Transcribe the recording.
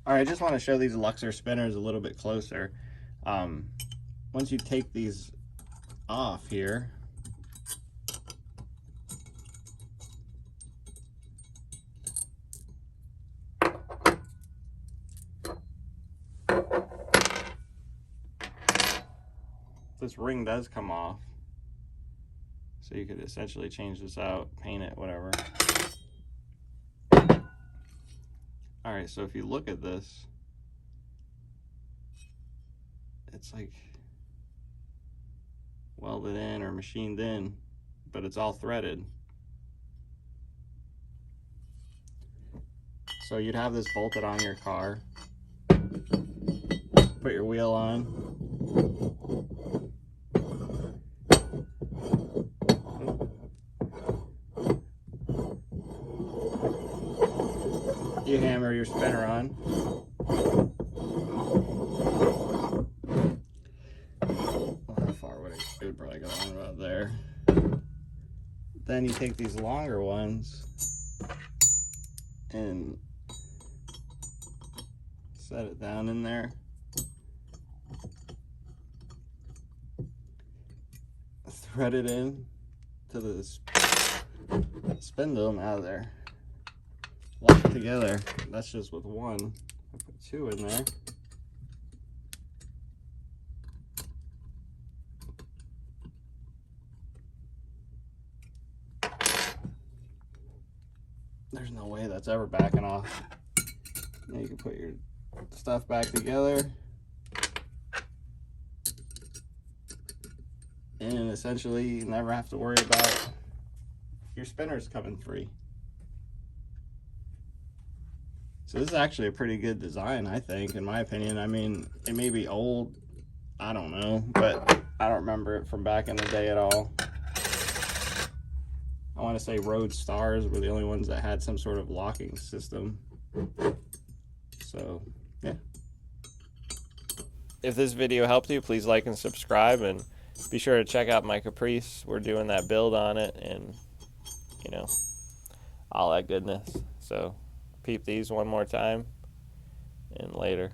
All right, I just want to show these Luxor spinners a little bit closer. Once you take these off here, this ring does come off. So you could essentially change this out, paint it, whatever. All right, so if you look at this, it's like welded in or machined in, but it's all threaded. So you'd have this bolted on your car, put your wheel on, you hammer your spinner on, how far would it would probably go on about there. Then you take these longer ones and set it down in there, thread it in to the spindle. Now they're locked together. That's just with one. I put two in there. There's no way that's ever backing off. Now you can put your stuff back together, and essentially you never have to worry about your spinners coming free. So this is actually a pretty good design, I think, in my opinion. I mean, it may be old, I don't know, but I don't remember it from back in the day at all. I want to say Road Stars were the only ones that had some sort of locking system. So, yeah. If this video helped you, please like and subscribe, and be sure to check out my Caprice. We're doing that build on it, and, you know, all that goodness. So, peep these one more time, and later.